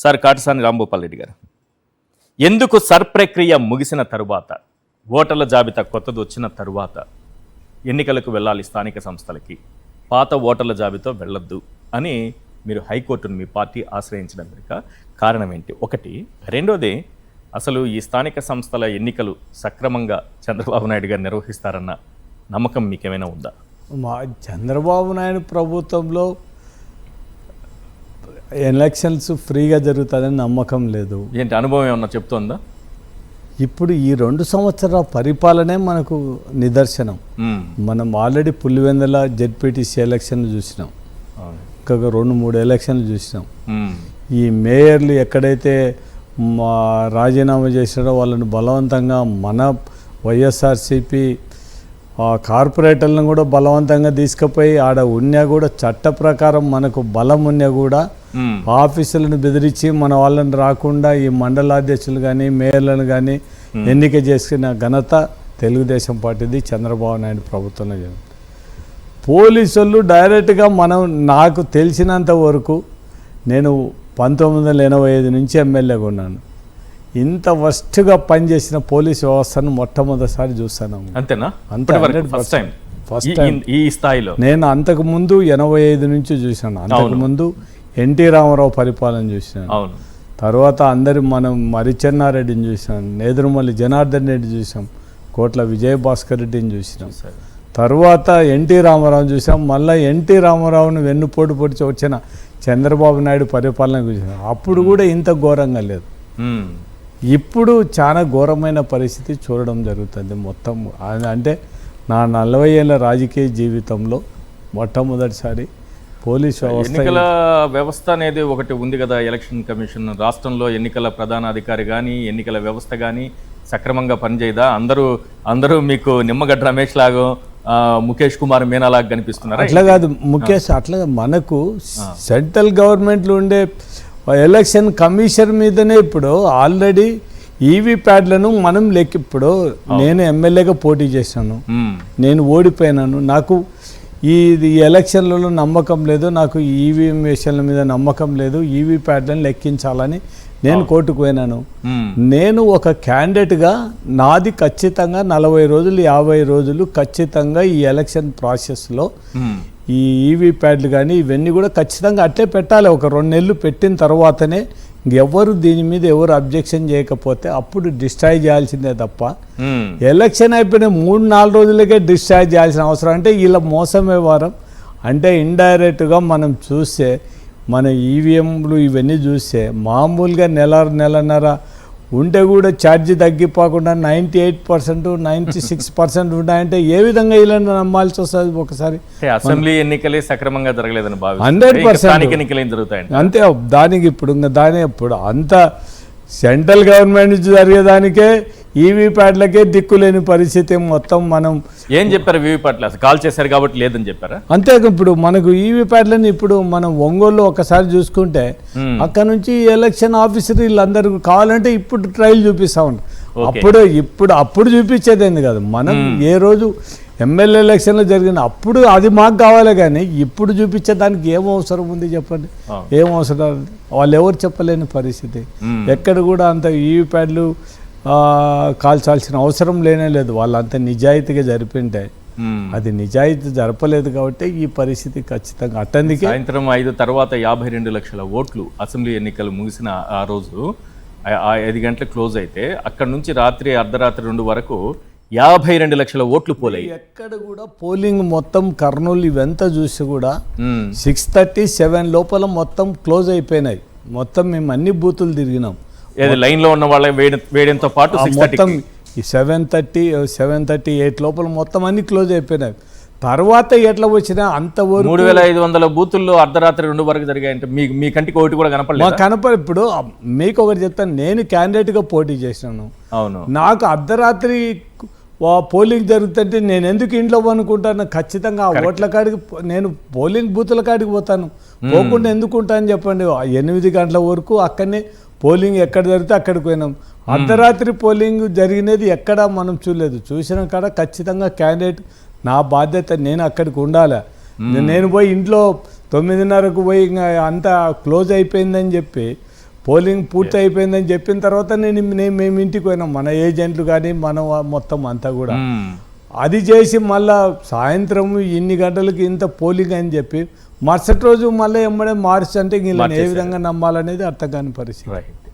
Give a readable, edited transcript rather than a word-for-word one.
Sir Katasani Rambhupal Reddy గారు, ఎందుకు sir ప్రక్రియ ముగిసిన తరువాత, ఓటర్ల జాబితా కొత్తది వచ్చిన తరువాత ఎన్నికలకు వెళ్ళాలి స్థానిక సంస్థలకి, పాత ఓటర్ల జాబితా వెళ్ళొద్దు అని మీరు హైకోర్టును మీ పార్టీ ఆశ్రయించడం వెనుక కారణం ఏంటి? ఒకటి. రెండోది, అసలు ఈ స్థానిక సంస్థల ఎన్నికలు సక్రమంగా చంద్రబాబు నాయుడు గారు నిర్వహిస్తారన్న నమ్మకం మీకేమైనా ఉందా? మా చంద్రబాబు నాయుడు ప్రభుత్వంలో ఎలక్షన్స్ ఫ్రీగా జరుగుతుందని నమ్మకం లేదు. ఏంటి అనుభవం ఏమన్నా చెప్తోందా? ఇప్పుడు ఈ 2 సంవత్సరాల పరిపాలనే మనకు నిదర్శనం. మనం ఆల్రెడీ పులివెందుల జెడ్పీటీసీ ఎలక్షన్లు చూసినాం, ఇంకా 2-3 ఎలక్షన్లు చూసినాం. ఈ మేయర్లు ఎక్కడైతే రాజీనామా చేసినారో వాళ్ళని బలవంతంగా మన వైఎస్ఆర్సీపీ కార్పొరేటర్లను కూడా బలవంతంగా తీసుకుపోయి ఆడ ఉన్నా కూడా చట్ట ప్రకారం మనకు బలం ఉన్నా కూడా ఆఫీసులను బెదిరించి మన వాళ్ళని రాకుండా ఈ మండలాధ్యక్షులు కానీ మేయర్లను కానీ ఎన్నిక చేసుకున్న ఘనత తెలుగుదేశం పార్టీది, చంద్రబాబు నాయుడు ప్రభుత్వంలో జరిగింది. పోలీసులు డైరెక్ట్గా నాకు తెలిసినంత వరకు నేను 1985 నుంచి ఎమ్మెల్యేగా ఉన్నాను. ఇంత వర్స్ట్గా పనిచేసిన పోలీస్ వ్యవస్థను మొట్టమొదటిసారి చూస్తాను. అంతేనా? ఫస్ట్ టైం ఈ స్థాయిలో. నేను అంతకుముందు 85 నుంచి చూశాను. అంతకుముందు ఎన్టీ రామారావు పరిపాలన చూసినాను. తర్వాత మనం మరిచెన్నారెడ్డిని చూసాం, నేదురుమల్లి జనార్దన్ రెడ్డి చూసాం, కోట్ల విజయభాస్కర్ రెడ్డిని చూసినాం. తర్వాత ఎన్టీ రామారావుని చూసాం. మళ్ళీ ఎన్టీ రామారావుని వెన్నుపోటు పొడిచి వచ్చిన చంద్రబాబు నాయుడు పరిపాలన చూసాం. అప్పుడు కూడా ఇంత ఘోరంగా లేదు. ఇప్పుడు చాలా ఘోరమైన పరిస్థితి చూడడం జరుగుతుంది. మొత్తం అంటే నా 40 ఏళ్ళ రాజకీయ జీవితంలో మొట్టమొదటిసారి పోలీస్ వ్యవస్థ, ఎన్నికల వ్యవస్థ అనేది ఒకటి ఉంది కదా, ఎలక్షన్ కమిషన్ రాష్ట్రంలో ఎన్నికల ప్రధాన అధికారి కానీ ఎన్నికల వ్యవస్థ కానీ సక్రమంగా పనిచేయదా? అందరూ మీకు నిమ్మగడ్డ రమేష్ లాగా, ముఖేష్ కుమార్ మీనా లాగా కనిపిస్తున్నారు. అట్లా కాదు ముఖేష్, అట్లా మనకు సెంట్రల్ గవర్నమెంట్లో ఉండే ఎలక్షన్ కమిషన్ మీదనే ఇప్పుడు ఆల్రెడీ ఈవీ ప్యాడ్లను మనం ఇప్పుడు నేను ఎమ్మెల్యేగా పోటీ చేశాను, నేను ఓడిపోయినాను, నాకు ఈ ఎలక్షన్లలో నమ్మకం లేదు, నాకు ఈవీఎం మిషన్ల మీద నమ్మకం లేదు, ఈవీ ప్యాడ్లను లెక్కించాలని నేను కోర్టుకు పోయినాను. నేను ఒక క్యాండిడేట్గా నాది ఖచ్చితంగా 40 రోజులు 50 రోజులు ఖచ్చితంగా ఈ ఎలక్షన్ ప్రాసెస్లో ఈ ఈవీ ప్యాడ్లు కానీ ఇవన్నీ కూడా ఖచ్చితంగా అట్లే పెట్టాలి. ఒక 2 నెలలు పెట్టిన తర్వాతనే ఎవరు దీని మీద ఎవరు అబ్జెక్షన్ చేయకపోతే అప్పుడు డిస్ట్రాయ్ చేయాల్సిందే తప్ప ఎలక్షన్ అయిపోయిన 3-4 రోజులకే డిస్ట్రాయ్ చేయాల్సిన అవసరం. అంటే ఇలా మోసం వ్యవహారం. అంటే ఇండైరెక్ట్గా మనం చూస్తే మన ఈవీఎంలు ఇవన్నీ చూస్తే మామూలుగా నెలన్నర ఉంటే కూడా ఛార్జీ తగ్గిపోకుండా 98%, 96% ఉన్నాయంటే ఏ విధంగా ఇలా నమ్మాల్సి వస్తుంది? ఒకసారి అసెంబ్లీ ఎన్నికలే సక్రమంగా జరగలేదని 100% ఎన్నికలు జరుగుతాయి. అంతే. దానికి ఇప్పుడు అంత సెంట్రల్ గవర్నమెంట్ నుంచి జరిగేదానికే ఈవీ ప్యాడ్లకే దిక్కులేని పరిస్థితి. మొత్తం మనం ఏం చెప్పారు? ఈవీ ప్యాడ్లు అసలు కాల్ చేశారు కాబట్టి లేదని చెప్పారా? అంతే. ఇప్పుడు మనకు ఈవీ ప్యాడ్లని ఇప్పుడు మనం ఒంగోలులో ఒకసారి చూసుకుంటే అక్కడ నుంచి ఎలక్షన్ ఆఫీసర్ వీళ్ళందరూ కావాలంటే ఇప్పుడు ట్రయల్ చూపిస్తా ఉంటారు. అప్పుడు చూపించేది కాదు. మనం ఏ రోజు ఎమ్మెల్యే ఎలక్షన్లో జరిగిన అప్పుడు అది మాకు కావాలి, కానీ ఇప్పుడు చూపించేదానికి ఏం అవసరం ఉంది చెప్పండి? ఏం అవసరం? వాళ్ళు ఎవరు చెప్పలేని పరిస్థితి. ఎక్కడ కూడా అంత ఈవీ ప్యాడ్లు కాల్చాల్సిన అవసరం లేనే లేదు. వాళ్ళంతా నిజాయితీగా జరిపింటే అది నిజాయితీ జరపలేదు కాబట్టి ఈ పరిస్థితి ఖచ్చితంగా అట్టందుకే. సాయంత్రం 5 తర్వాత 52 లక్షల ఓట్లు అసెంబ్లీ ఎన్నికలు ముగిసిన ఆ రోజు 5 గంటలకు క్లోజ్ అయితే అక్కడ నుంచి రాత్రి అర్ధరాత్రి 2 వరకు 52 లక్షల ఓట్లు పోలాయి. ఎక్కడ కూడా పోలింగ్ మొత్తం కర్నూలు ఇవంతా చూసి కూడా 6:37 లోపల మొత్తం క్లోజ్ అయిపోయినాయి. మొత్తం మేము అన్ని బూతులు తిరిగినాం. లైన్లో ఉన్న వాళ్ళ వేయడంతో పాటు మొత్తం 7:38 లోపల మొత్తం అన్ని క్లోజ్ అయిపోయినాయి. తర్వాత ఎట్లా వచ్చినా అంతవరకు 3500 బూతుల్లో అర్ధరాత్రి 2 వరకు జరిగాయంటే మీ కంటికి ఒకటి కూడా కనపడలేదు. ఇప్పుడు మీకు ఒకటి చెప్తాను, నేను క్యాండిడేట్గా పోటీ చేసినాను. అవును. నాకు అర్ధరాత్రి పోలింగ్ జరుగుతుంటే నేను ఎందుకు ఇంట్లో అనుకుంటాను? ఖచ్చితంగా ఆ ఓట్ల కాడికి నేను పోలింగ్ బూతుల కాడికి పోతాను. పోకుండా ఎందుకు ఉంటాను చెప్పండి? 8 గంటల వరకు అక్కడనే పోలింగ్ ఎక్కడ జరిగితే అక్కడికి పోయినాం. అర్ధరాత్రి పోలింగ్ జరిగినది ఎక్కడ మనం చూడలేదు. చూసిన కాడ ఖచ్చితంగా క్యాండిడేట్ నా బాధ్యత, నేను అక్కడికి ఉండాలి. నేను పోయి ఇంట్లో 9:30కు పోయి అంతా క్లోజ్ అయిపోయిందని చెప్పి పోలింగ్ పూర్తి అయిపోయిందని చెప్పిన తర్వాత మేము ఇంటికి పోయినాం, మన ఏజెంట్లు కానీ మన మొత్తం అంతా కూడా. అది చేసి మళ్ళా సాయంత్రం ఇన్ని గంటలకి ఇంత పోలింగ్ అని చెప్పి మరుసటి రోజు మళ్ళీ ఎమ్మడే మార్చి అంటే వీళ్ళని ఏ విధంగా నమ్మాలనేది అర్థం కాని పరిస్థితి. రైట్.